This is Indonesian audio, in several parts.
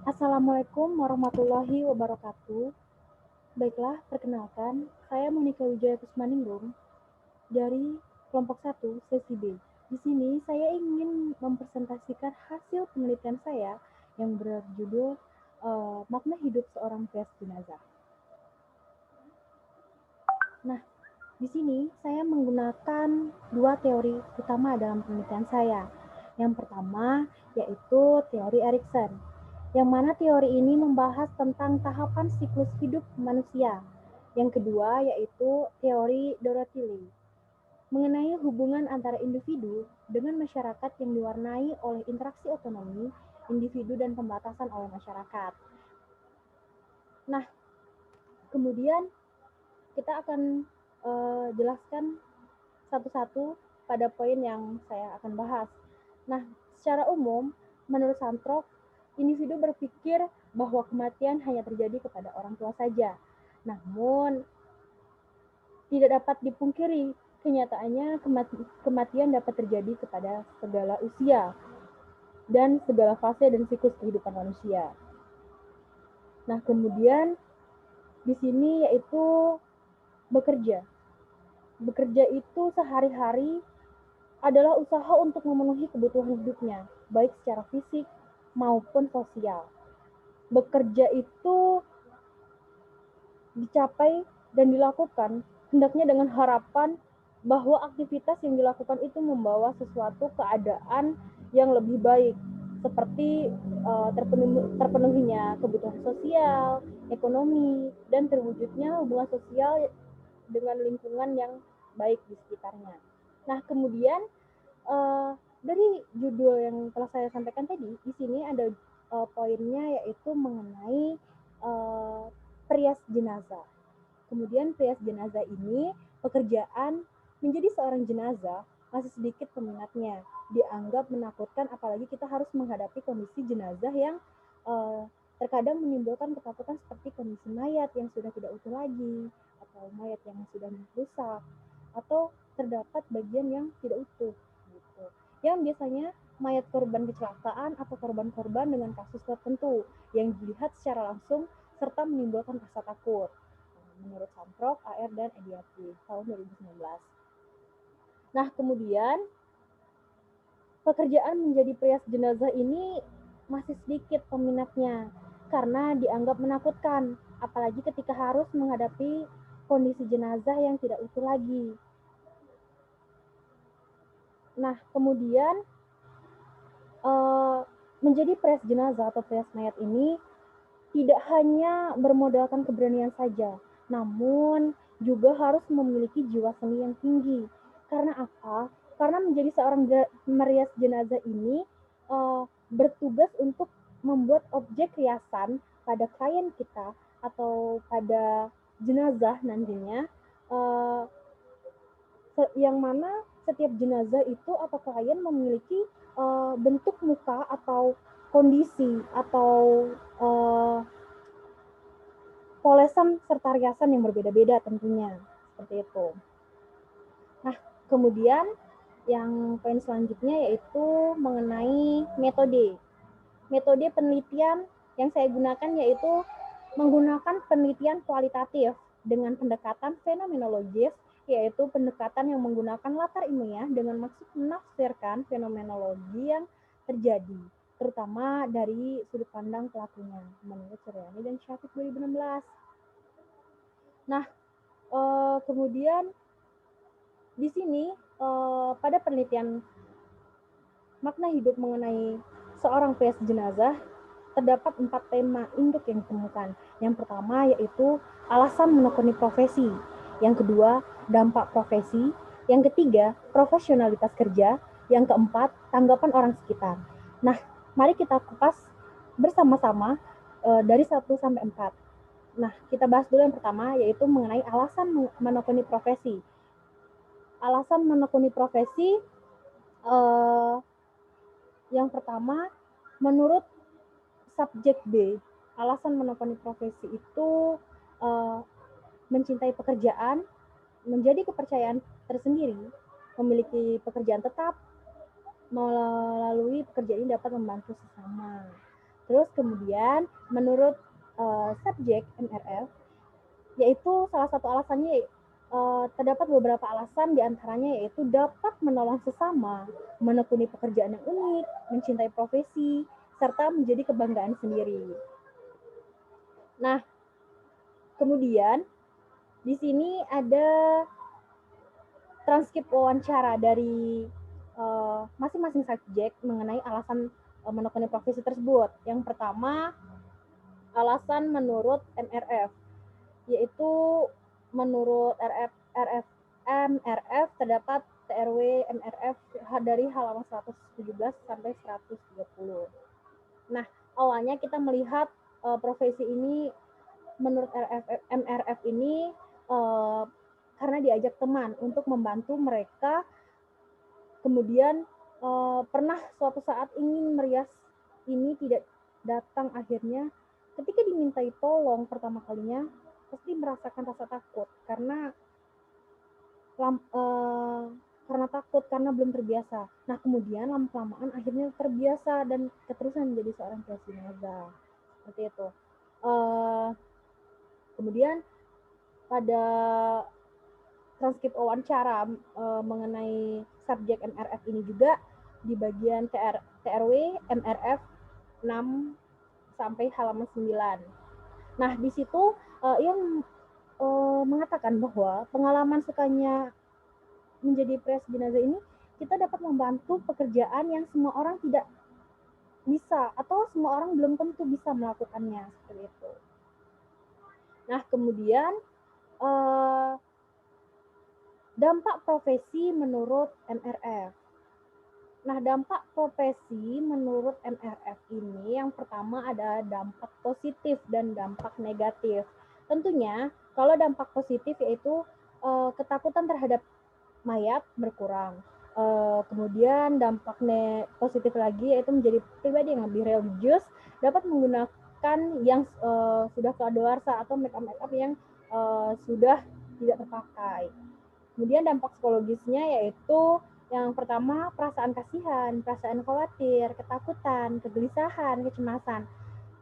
Assalamualaikum warahmatullahi wabarakatuh. Baiklah, perkenalkan, saya Monika Wijaya Kusmaningrum dari kelompok 1 sesi B. Di sini saya ingin mempresentasikan hasil penelitian saya yang berjudul Makna Hidup Seorang Peas Jenazah. Nah, di sini saya menggunakan dua teori utama dalam penelitian saya. Yang pertama yaitu teori Erikson, yang mana teori ini membahas tentang tahapan siklus hidup manusia. Yang kedua yaitu teori Dorothy Lee, mengenai hubungan antara individu dengan masyarakat yang diwarnai oleh interaksi otonomi individu dan pembatasan oleh masyarakat. Nah, kemudian kita akan jelaskan satu-satu pada poin yang saya akan bahas. Nah, secara umum, menurut Santrok, individu berpikir bahwa kematian hanya terjadi kepada orang tua saja. Namun, tidak dapat dipungkiri, kenyataannya kematian dapat terjadi kepada segala usia dan segala fase dan siklus kehidupan manusia. Nah, kemudian di sini yaitu bekerja. Bekerja itu sehari-hari adalah usaha untuk memenuhi kebutuhan hidupnya, baik secara fisik maupun sosial. Bekerja itu dicapai dan dilakukan hendaknya dengan harapan bahwa aktivitas yang dilakukan itu membawa sesuatu keadaan yang lebih baik, seperti terpenuhinya kebutuhan sosial, ekonomi, dan terwujudnya hubungan sosial dengan lingkungan yang baik di sekitarnya. Nah, kemudian dari judul yang telah saya sampaikan tadi, di sini ada poinnya yaitu mengenai perias jenazah. Kemudian perias jenazah ini pekerjaan menjadi seorang jenazah masih sedikit peminatnya, dianggap menakutkan, apalagi kita harus menghadapi kondisi jenazah yang terkadang menimbulkan ketakutan seperti kondisi mayat yang sudah tidak utuh lagi, atau mayat yang sudah rusak, atau terdapat bagian yang tidak utuh. Gitu. Yang biasanya mayat korban kecelakaan atau korban-korban dengan kasus tertentu yang dilihat secara langsung serta menimbulkan rasa takut. Menurut Santrok, AR, dan Ediati tahun 2019. Nah, kemudian pekerjaan menjadi perias jenazah ini masih sedikit peminatnya karena dianggap menakutkan, apalagi ketika harus menghadapi kondisi jenazah yang tidak utuh lagi. Nah, kemudian menjadi perias jenazah atau perias mayat ini tidak hanya bermodalkan keberanian saja, namun juga harus memiliki jiwa seni yang tinggi. Karena apa? Karena menjadi seorang merias jenazah ini bertugas untuk membuat objek riasan pada klien kita atau pada jenazah nantinya, yang mana setiap jenazah itu atau klien memiliki bentuk muka atau kondisi atau polesan serta riasan yang berbeda-beda tentunya, seperti itu. Nah, kemudian yang poin selanjutnya yaitu mengenai metode. Metode penelitian yang saya gunakan yaitu menggunakan penelitian kualitatif dengan pendekatan fenomenologis, yaitu pendekatan yang menggunakan latar ilmiah dengan maksud menafsirkan fenomenologi yang terjadi, terutama dari sudut pandang pelakunya, menurut Suryani dan Syafiq 2016. Nah, kemudian di sini pada penelitian makna hidup mengenai seorang perias jenazah terdapat 4 tema induk yang ditemukan. Yang pertama yaitu alasan menekuni profesi. Yang kedua, dampak profesi. Yang ketiga, profesionalitas kerja. Yang keempat, tanggapan orang sekitar. Nah, mari kita kupas bersama-sama dari 1 sampai 4. Nah, kita bahas dulu yang pertama yaitu mengenai alasan menekuni profesi. Alasan menekuni profesi yang pertama, menurut subjek B, alasan menekuni profesi itu mencintai pekerjaan, menjadi kepercayaan tersendiri, memiliki pekerjaan tetap, melalui pekerjaan ini dapat membantu sesama. Terus kemudian menurut subjek MRF, yaitu salah satu alasannya terdapat beberapa alasan diantaranya yaitu dapat menolong sesama, menekuni pekerjaan yang unik, mencintai profesi, serta menjadi kebanggaan sendiri. Nah, kemudian di sini ada transkrip wawancara dari masing-masing subjek mengenai alasan menekuni profesi tersebut. Yang pertama, alasan menurut MRF, yaitu menurut MRF terdapat TRW MRF dari halaman 117 sampai 130. Nah, awalnya kita melihat profesi ini menurut MRF ini karena diajak teman untuk membantu mereka, kemudian pernah suatu saat ingin merias ini tidak datang akhirnya. Ketika dimintai tolong pertama kalinya, pasti merasakan rasa takut karena karena belum terbiasa. Nah, kemudian lama-kelamaan akhirnya terbiasa dan keterusan menjadi seorang jenazah. Seperti itu. Kemudian pada transkrip wawancara mengenai subjek MRF ini juga di bagian TRW MRF 6 sampai halaman 9. Nah, di situ ia mengatakan bahwa pengalaman sukanya menjadi pres jenazah ini kita dapat membantu pekerjaan yang semua orang tidak bisa atau semua orang belum tentu bisa melakukannya seperti itu. Nah, kemudian dampak profesi menurut MRF. Nah, dampak profesi menurut MRF ini yang pertama ada dampak positif dan dampak negatif. Tentunya kalau dampak positif yaitu ketakutan terhadap mayat berkurang. Kemudian dampak positif lagi yaitu menjadi pribadi yang lebih religius, dapat menggunakan yang sudah kadaluarsa atau make up yang sudah tidak terpakai. Kemudian dampak psikologisnya yaitu yang pertama perasaan kasihan, perasaan khawatir, ketakutan, kegelisahan, kecemasan.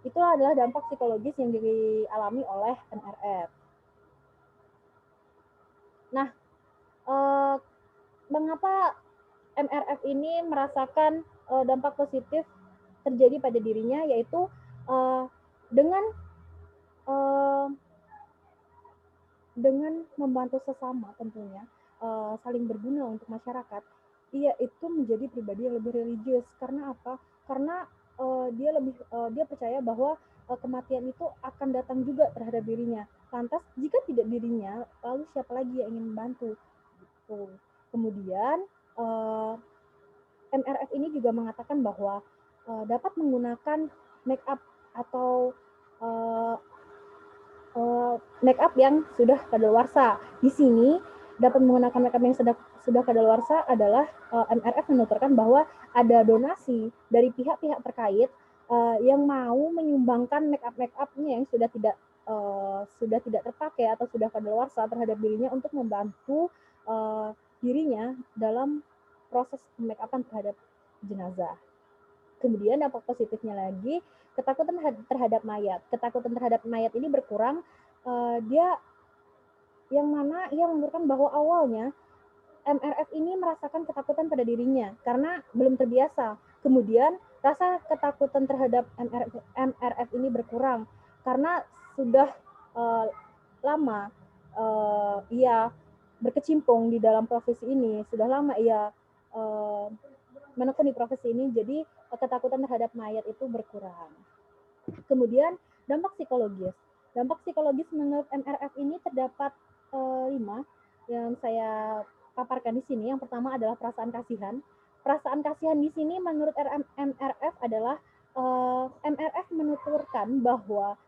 Itu adalah dampak psikologis yang dialami oleh MRF. Nah, mengapa MRF ini merasakan dampak positif terjadi pada dirinya, yaitu dengan membantu sesama tentunya, saling berguna untuk masyarakat, ia itu menjadi pribadi yang lebih religius. Karena apa? Karena dia percaya bahwa kematian itu akan datang juga terhadap dirinya. Lantas jika tidak dirinya, lalu siapa lagi yang ingin membantu? Gitu. Kemudian MRF ini juga mengatakan bahwa dapat menggunakan make up atau make up yang sudah kadaluarsa. Di sini dapat menggunakan make up yang sudah kadaluarsa adalah MRF menuturkan bahwa ada donasi dari pihak-pihak terkait yang mau menyumbangkan make upnya yang sudah tidak terpakai atau sudah kadaluarsa terhadap dirinya untuk membantu dirinya dalam proses make upan terhadap jenazah. Kemudian dampak positifnya lagi, ketakutan terhadap mayat. Ketakutan terhadap mayat ini berkurang. Dia yang mana ia menunjukkan bahwa awalnya MRF ini merasakan ketakutan pada dirinya karena belum terbiasa. Kemudian rasa ketakutan terhadap MRF ini berkurang karena sudah lama ia berkecimpung di dalam profesi ini, sudah lama ia menekuni profesi ini, jadi ketakutan terhadap mayat itu berkurang. Kemudian dampak psikologis. Dampak psikologis menurut MRF ini terdapat 5 yang saya paparkan di sini. Yang pertama adalah perasaan kasihan. Perasaan kasihan di sini menurut MRF adalah MRF menuturkan bahwa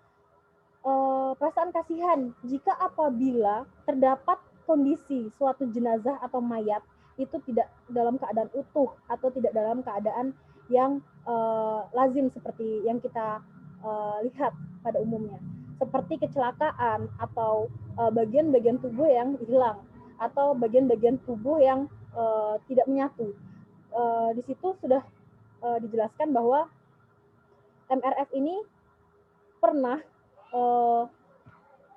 perasaan kasihan jika apabila terdapat kondisi suatu jenazah atau mayat itu tidak dalam keadaan utuh atau tidak dalam keadaan yang lazim seperti yang kita lihat pada umumnya, seperti kecelakaan atau bagian-bagian tubuh yang hilang atau bagian-bagian tubuh yang tidak menyatu. Di situ sudah dijelaskan bahwa MRF ini pernah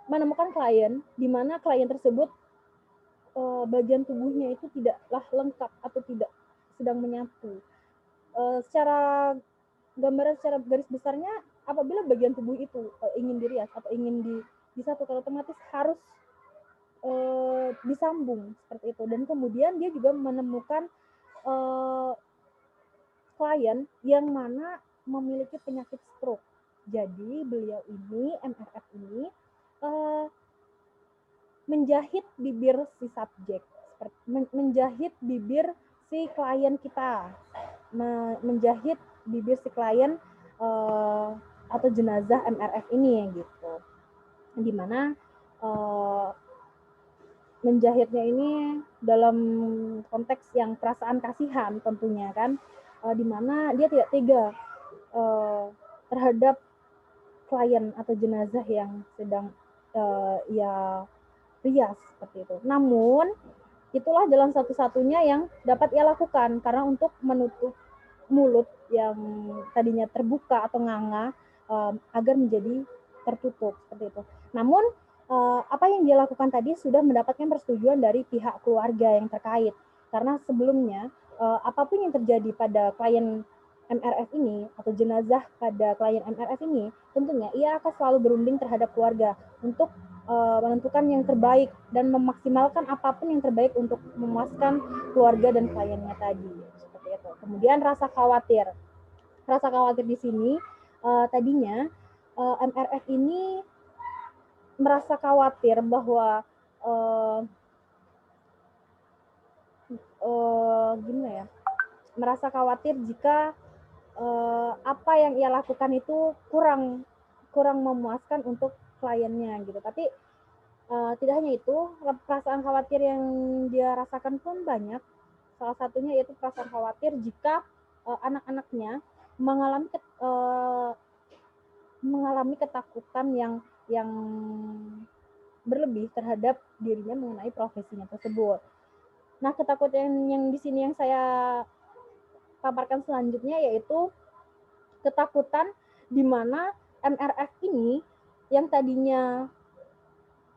menemukan klien di mana klien tersebut bagian tubuhnya itu tidaklah lengkap atau tidak sedang menyatu. Secara gambaran secara garis besarnya, apabila bagian tubuh itu ingin dirias atau ingin disatukan, otomatis harus disambung seperti itu. Dan kemudian dia juga menemukan klien yang mana memiliki penyakit stroke. Jadi beliau ini, MRF ini, menjahit bibir si subjek, menjahit bibir si klien kita, menjahit bibir si klien atau jenazah MRF ini gitu. Dimana menjahitnya ini dalam konteks yang perasaan kasihan tentunya kan, dimana dia tidak tega terhadap klien atau jenazah yang sedang ia rias seperti itu. Namun itulah jalan satu-satunya yang dapat ia lakukan, karena untuk menutup mulut yang tadinya terbuka atau nganga agar menjadi tertutup seperti itu. Namun apa yang dia lakukan tadi sudah mendapatkan persetujuan dari pihak keluarga yang terkait, karena sebelumnya apapun yang terjadi pada klien MRF ini atau jenazah pada klien MRF ini, tentunya ia akan selalu berunding terhadap keluarga untuk menentukan yang terbaik dan memaksimalkan apapun yang terbaik untuk memuaskan keluarga dan kliennya tadi seperti itu. Kemudian rasa khawatir di sini tadinya MRF ini merasa khawatir bahwa gimana ya, merasa khawatir jika apa yang ia lakukan itu kurang memuaskan untuk kliennya gitu. Tapi tidak hanya itu, perasaan khawatir yang dia rasakan pun banyak. Salah satunya yaitu perasaan khawatir jika anak-anaknya mengalami ketakutan yang berlebih terhadap dirinya mengenai profesinya tersebut. Nah, ketakutan yang di sini yang saya paparkan selanjutnya yaitu ketakutan di mana MRF ini yang tadinya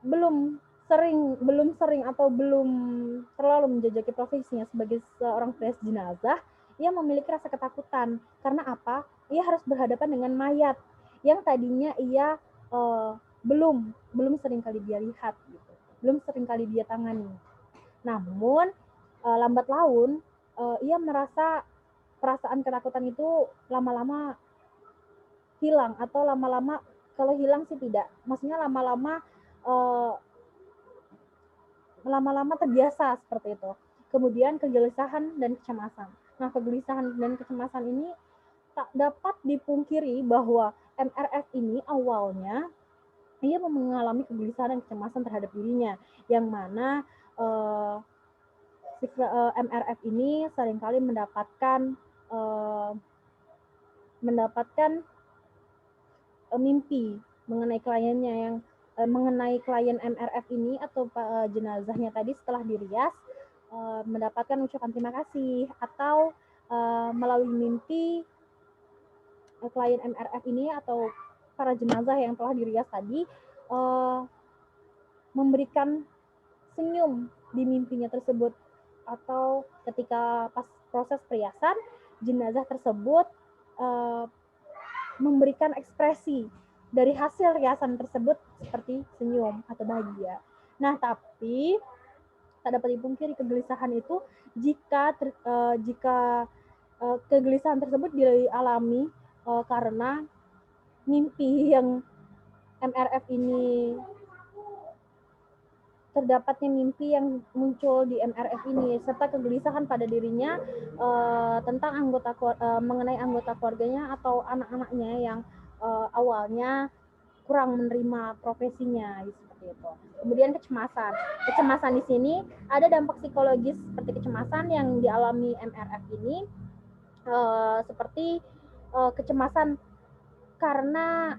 belum sering atau belum terlalu menjajaki profesinya sebagai seorang petugas jenazah, ia memiliki rasa ketakutan. Karena apa? Ia harus berhadapan dengan mayat yang tadinya ia belum sering kali dia lihat gitu. Belum sering kali dia tangani. Namun lambat laun ia merasa perasaan ketakutan itu lama-lama hilang, atau lama-lama, kalau hilang sih tidak, maksudnya lama-lama terbiasa seperti itu. Kemudian kegelisahan dan kecemasan. Nah, kegelisahan dan kecemasan ini tak dapat dipungkiri bahwa MRF ini awalnya ia mengalami kegelisahan dan kecemasan terhadap dirinya, yang mana MRF ini seringkali mendapatkan mimpi mengenai kliennya yang mengenai klien MRF ini atau jenazahnya tadi setelah dirias, mendapatkan ucapan terima kasih, atau melalui mimpi klien MRF ini atau para jenazah yang telah dirias tadi memberikan senyum di mimpinya tersebut, atau ketika pas proses periasan jenazah tersebut memberikan ekspresi dari hasil riasan tersebut seperti senyum atau bahagia. Nah, tapi tak dapat dipungkiri kegelisahan itu jika kegelisahan tersebut dialami karena mimpi yang MRF ini, terdapatnya mimpi yang muncul di MRF ini, serta kegelisahan pada dirinya tentang mengenai anggota keluarganya atau anak-anaknya yang awalnya kurang menerima profesinya seperti itu. Kemudian kecemasan di sini ada dampak psikologis seperti kecemasan yang dialami MRF ini, seperti kecemasan karena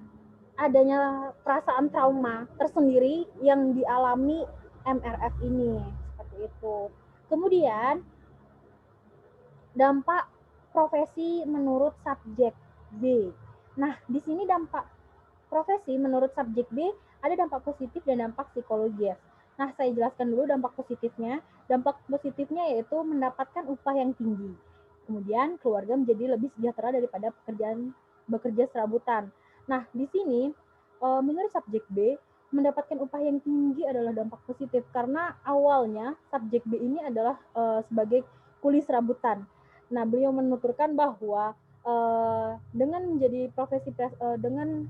adanya perasaan trauma tersendiri yang dialami MRF ini seperti itu. Kemudian dampak profesi menurut subjek B. Nah, di sini dampak profesi menurut subjek B ada dampak positif dan dampak psikologis. Nah, saya jelaskan dulu dampak positifnya. Dampak positifnya yaitu mendapatkan upah yang tinggi. Kemudian keluarga menjadi lebih sejahtera daripada bekerja serabutan. Nah, di sini menurut subjek B mendapatkan upah yang tinggi adalah dampak positif karena awalnya subjek B ini adalah sebagai kuli serabutan. Nah, beliau menuturkan bahwa dengan menjadi dengan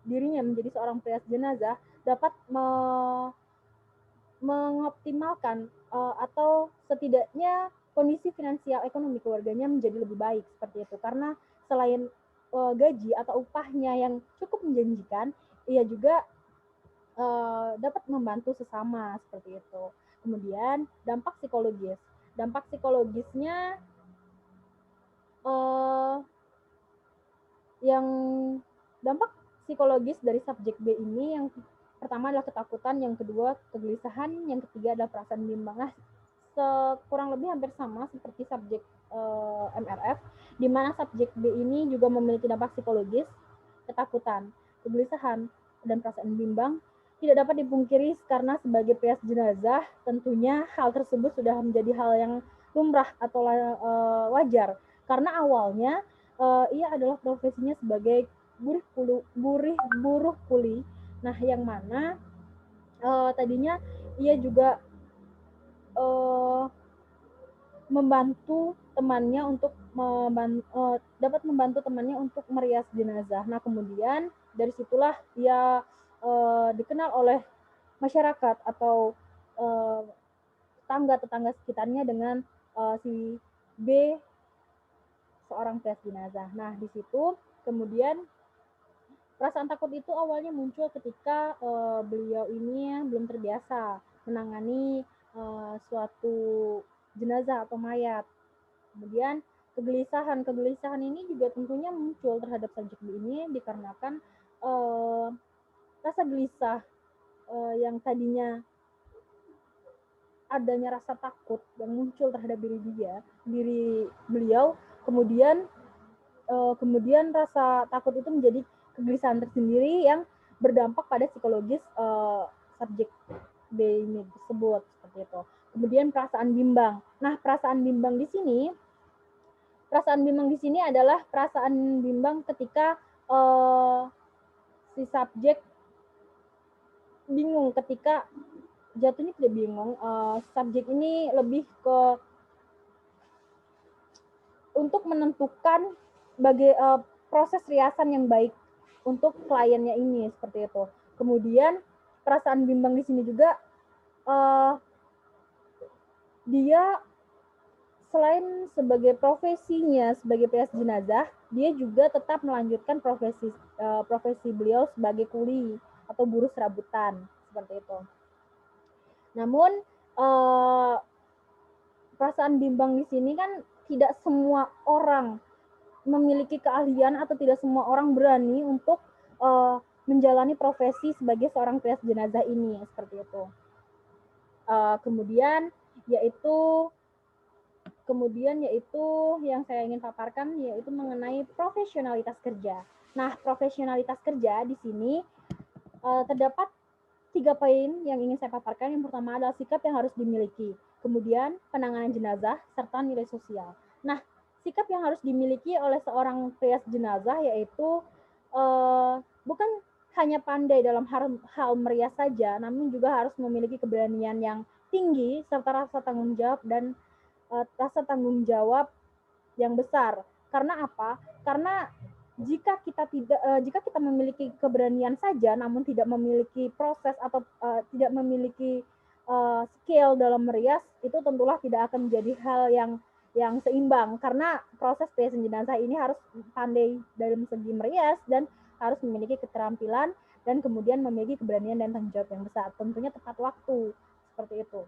dirinya menjadi seorang peras jenazah dapat mengoptimalkan atau setidaknya kondisi finansial ekonomi keluarganya menjadi lebih baik seperti itu karena selain gaji atau upahnya yang cukup menjanjikan, ia juga dapat membantu sesama seperti itu. Kemudian dampak psikologisnya uh, yang dampak psikologis dari subjek B ini yang pertama adalah ketakutan, yang kedua kegelisahan, yang ketiga adalah perasaan bimbang. Nah, kurang lebih hampir sama seperti subjek MRF, di mana subjek B ini juga memiliki dampak psikologis, ketakutan, kegelisahan, dan perasaan bimbang. Tidak dapat dipungkiri karena sebagai peras jenazah, tentunya hal tersebut sudah menjadi hal yang lumrah atau wajar. Karena awalnya ia adalah profesinya sebagai buruh kuli. Nah, yang mana tadinya ia juga uh, membantu temannya untuk dapat membantu temannya untuk merias jenazah. Nah, kemudian dari situlah ia dikenal oleh masyarakat atau tetangga sekitarnya dengan si B seorang peras jenazah. Nah, di situ kemudian perasaan takut itu awalnya muncul ketika beliau ini belum terbiasa menangani suatu jenazah atau mayat. Kemudian kegelisahan ini juga tentunya muncul terhadap subjek ini dikarenakan rasa gelisah yang tadinya adanya rasa takut yang muncul terhadap diri beliau, kemudian rasa takut itu menjadi kegelisahan tersendiri yang berdampak pada psikologis subjek B ini tersebut seperti itu. Kemudian perasaan bimbang. Nah, perasaan bimbang di sini adalah perasaan bimbang ketika si subjek bingung ketika jatuhnya tidak bingung. Subjek ini lebih ke untuk menentukan proses riasan yang baik untuk kliennya ini seperti itu. Kemudian perasaan bimbang di sini juga dia selain sebagai profesinya sebagai peras jenazah, dia juga tetap melanjutkan profesi beliau sebagai kuli atau buruh serabutan seperti itu. Namun perasaan bimbang di sini kan tidak semua orang memiliki keahlian atau tidak semua orang berani untuk menjalani profesi sebagai seorang peras jenazah ini seperti itu. Kemudian yaitu yang saya ingin paparkan yaitu mengenai profesionalitas kerja. Nah, profesionalitas kerja di sini terdapat 3 poin yang ingin saya paparkan. Yang pertama adalah sikap yang harus dimiliki, kemudian penanganan jenazah, serta nilai sosial. Nah, sikap yang harus dimiliki oleh seorang peras jenazah yaitu bukan hanya pandai dalam hal merias saja, namun juga harus memiliki keberanian yang tinggi serta rasa tanggung jawab yang besar. Karena apa? Karena jika kita memiliki keberanian saja namun tidak memiliki proses atau tidak memiliki skill dalam merias, itu tentulah tidak akan menjadi hal yang seimbang karena proses periasan jenazah ini harus pandai dalam segi merias dan harus memiliki keterampilan dan kemudian memiliki keberanian dan tanggung jawab yang besar, tentunya tepat waktu seperti itu.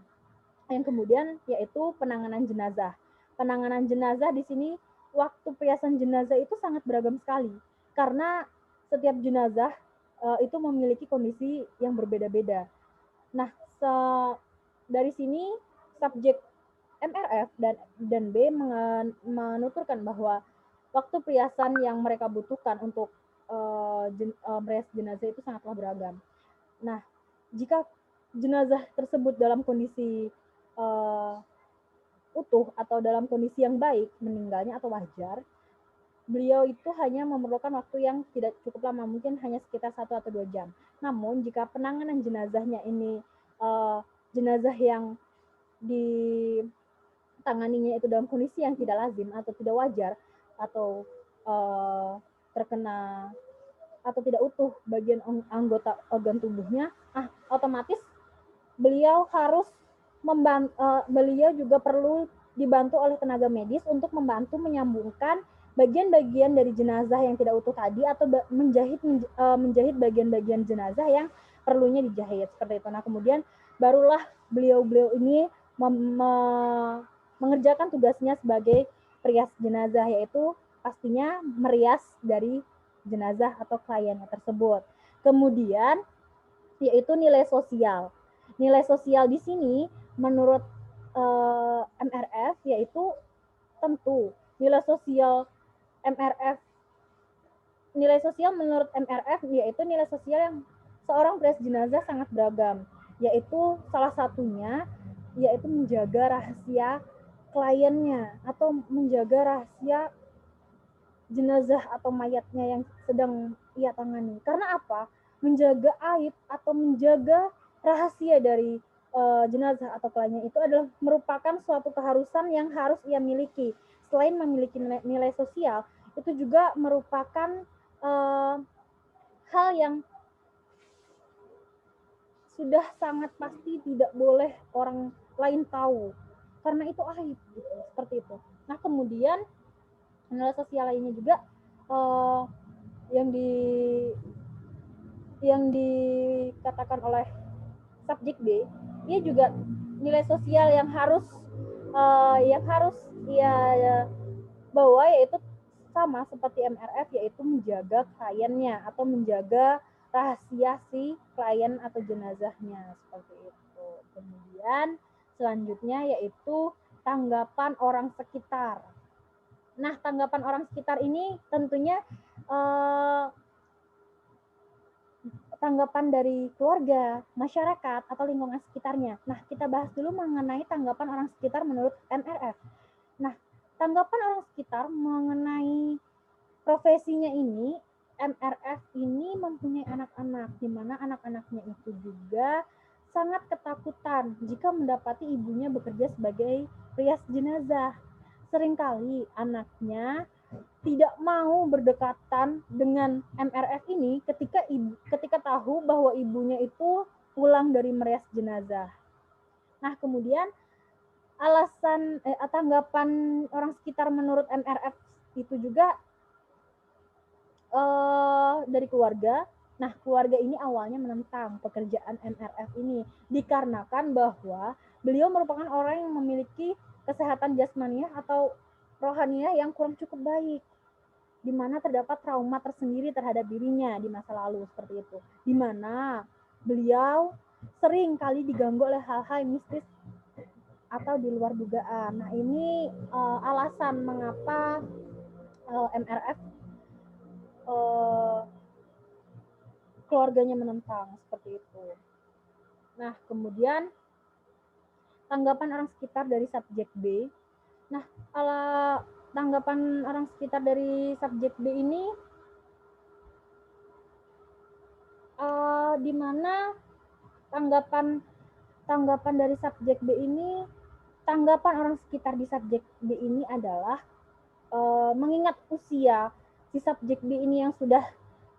Yang kemudian yaitu penanganan jenazah. Penanganan jenazah di sini waktu periasan jenazah itu sangat beragam sekali karena setiap jenazah itu memiliki kondisi yang berbeda-beda. Nah, dari sini subjek MRF dan B menuturkan bahwa waktu periasan yang mereka butuhkan untuk merias jenazah itu sangatlah beragam. Nah, jika jenazah tersebut dalam kondisi utuh atau dalam kondisi yang baik meninggalnya atau wajar, beliau itu hanya memerlukan waktu yang tidak cukup lama, mungkin hanya sekitar 1 atau 2 jam. Namun jika penanganan jenazahnya ini jenazah yang ditanganinya itu dalam kondisi yang tidak lazim atau tidak wajar, atau terkena atau tidak utuh bagian anggota organ tubuhnya, otomatis beliau harus beliau juga perlu dibantu oleh tenaga medis untuk membantu menyambungkan bagian-bagian dari jenazah yang tidak utuh tadi, atau menjahit bagian-bagian jenazah yang perlunya dijahit seperti itu. Nah, kemudian barulah beliau ini mengerjakan tugasnya sebagai perias jenazah, yaitu pastinya merias dari jenazah atau kliennya tersebut. Kemudian yaitu nilai sosial. Nilai sosial di sini menurut MRF yaitu tentu nilai sosial MRF nilai sosial menurut MRF yaitu nilai sosial yang seorang perias jenazah sangat beragam, yaitu salah satunya yaitu menjaga rahasia kliennya atau menjaga rahasia jenazah atau mayatnya yang sedang ia tangani. Karena apa? Menjaga aib atau menjaga rahasia dari jenazah atau kliennya itu adalah merupakan suatu keharusan yang harus ia miliki. Selain memiliki nilai sosial, itu juga merupakan hal yang sudah sangat pasti tidak boleh orang lain tahu, karena itu aib gitu, seperti itu. Nah, kemudian nilai sosial lainnya juga yang dikatakan oleh subjek B, dia juga nilai sosial yang harus ia bawa, yaitu sama seperti MRF, yaitu menjaga kliennya atau menjaga rahasia si klien atau jenazahnya seperti itu. Kemudian selanjutnya yaitu tanggapan orang sekitar. Nah, tanggapan orang sekitar ini tentunya tanggapan dari keluarga, masyarakat, atau lingkungan sekitarnya. Nah, kita bahas dulu mengenai tanggapan orang sekitar menurut MRF. Nah, tanggapan orang sekitar mengenai profesinya ini, MRF ini mempunyai anak-anak, di mana anak-anaknya itu juga sangat ketakutan jika mendapati ibunya bekerja sebagai perias jenazah. Seringkali anaknya tidak mau berdekatan dengan MRF ini ketika tahu bahwa ibunya itu pulang dari merias jenazah. Nah, kemudian tanggapan orang sekitar menurut MRF itu juga dari keluarga. Nah, keluarga ini awalnya menentang pekerjaan MRF ini dikarenakan bahwa beliau merupakan orang yang memiliki kesehatan jasmaniah atau rohaniah yang kurang cukup baik, di mana terdapat trauma tersendiri terhadap dirinya di masa lalu seperti itu, di mana beliau sering kali diganggu oleh hal-hal mistis atau di luar dugaan. Nah, ini alasan mengapa MRF keluarganya menentang seperti itu. Nah, kemudian tanggapan orang sekitar dari subjek B. Nah, tanggapan orang sekitar dari subjek B ini di mana tanggapan dari subjek B ini, tanggapan orang sekitar di subjek B ini adalah mengingat usia si subjek B ini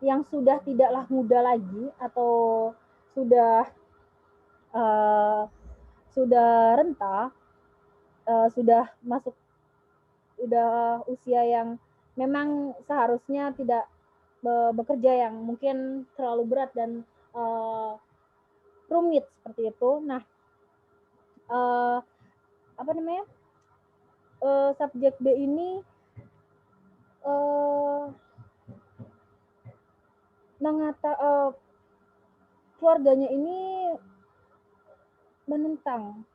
yang sudah tidaklah muda lagi atau sudah renta, sudah usia yang memang seharusnya tidak bekerja yang mungkin terlalu berat dan rumit seperti itu. Nah, subjek B ini keluarganya ini menentang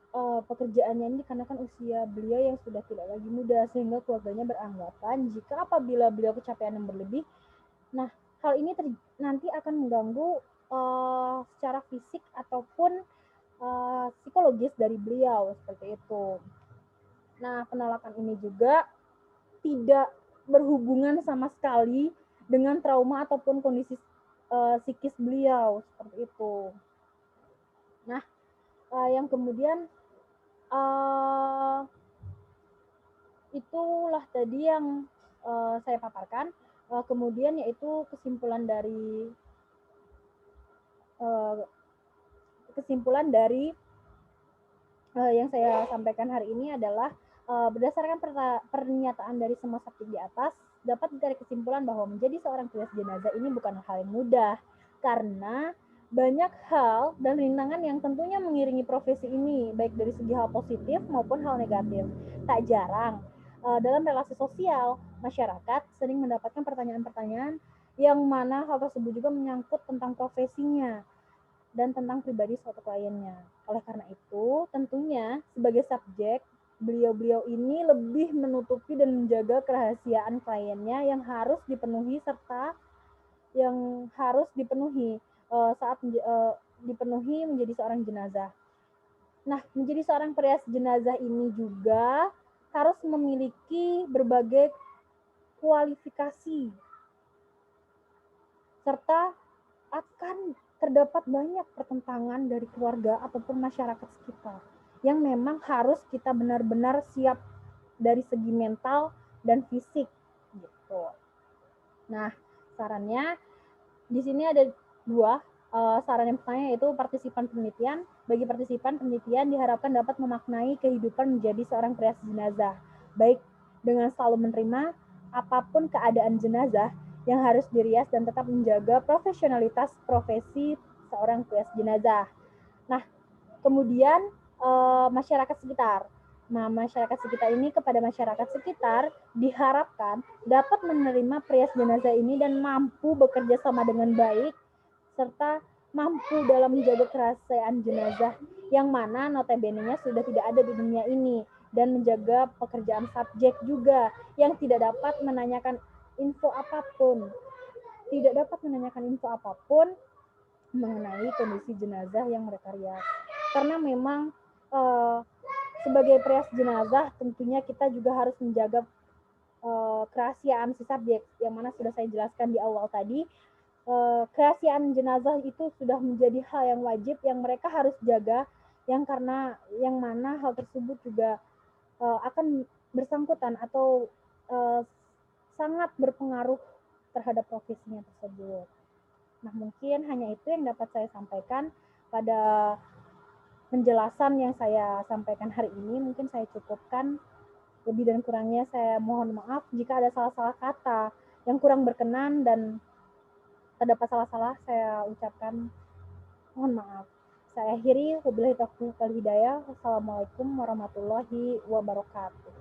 pekerjaannya ini dikarenakan usia beliau yang sudah tidak lagi muda, sehingga keluarganya beranggapan jika apabila beliau kecapean yang berlebih, nah hal ini nanti akan mengganggu secara fisik ataupun psikologis dari beliau seperti itu. Nah, penolakan ini juga tidak berhubungan sama sekali dengan trauma ataupun kondisi psikis beliau seperti itu. Nah, yang kemudian itulah tadi yang saya paparkan. Kemudian yaitu kesimpulan dari uh, yang saya sampaikan hari ini adalah berdasarkan pernyataan dari semua subjek di atas, dapat ditarik kesimpulan bahwa menjadi seorang petugas jenazah ini bukan hal yang mudah, karena banyak hal dan rintangan yang tentunya mengiringi profesi ini, baik dari segi hal positif maupun hal negatif. Tak jarang, dalam relasi sosial, masyarakat sering mendapatkan pertanyaan-pertanyaan yang mana hal tersebut juga menyangkut tentang profesinya dan tentang pribadi suatu kliennya. Oleh karena itu, tentunya sebagai subjek, beliau-beliau ini lebih menutupi dan menjaga kerahasiaan kliennya yang harus dipenuhi serta yang harus dipenuhi saat dipenuhi menjadi seorang jenazah. Nah, menjadi seorang perias jenazah ini juga harus memiliki berbagai kualifikasi serta akan terdapat banyak pertentangan dari keluarga ataupun masyarakat sekitar yang memang harus kita benar-benar siap dari segi mental dan fisik gitu. Nah, sarannya di sini ada dua. Saran yang pertama yaitu partisipan penelitian. Bagi partisipan penelitian diharapkan dapat memaknai kehidupan menjadi seorang perias jenazah, baik dengan selalu menerima apapun keadaan jenazah yang harus dirias dan tetap menjaga profesionalitas profesi seorang perias jenazah. Nah, kemudian masyarakat sekitar. Nah, masyarakat sekitar ini kepada masyarakat sekitar diharapkan dapat menerima perias jenazah ini dan mampu bekerja sama dengan baik serta mampu dalam menjaga kerahasiaan jenazah yang mana notabene-nya sudah tidak ada di dunia ini dan menjaga pekerjaan subjek juga yang tidak dapat menanyakan info apapun mengenai kondisi jenazah yang mereka rias. Karena memang sebagai perias jenazah tentunya kita juga harus menjaga kerahasiaan si subjek yang mana sudah saya jelaskan di awal tadi. Kerahasiaan jenazah itu sudah menjadi hal yang wajib yang mereka harus jaga yang mana hal tersebut juga akan bersangkutan atau sangat berpengaruh terhadap profesinya tersebut. Nah, mungkin hanya itu yang dapat saya sampaikan pada penjelasan yang saya sampaikan hari ini. Mungkin saya cukupkan. Lebih dan kurangnya saya mohon maaf jika ada salah-salah kata yang kurang berkenan dan terdapat salah-salah, saya ucapkan mohon maaf. Saya akhiri, wabillahi taufiq wal hidayah. Wassalamualaikum warahmatullahi wabarakatuh.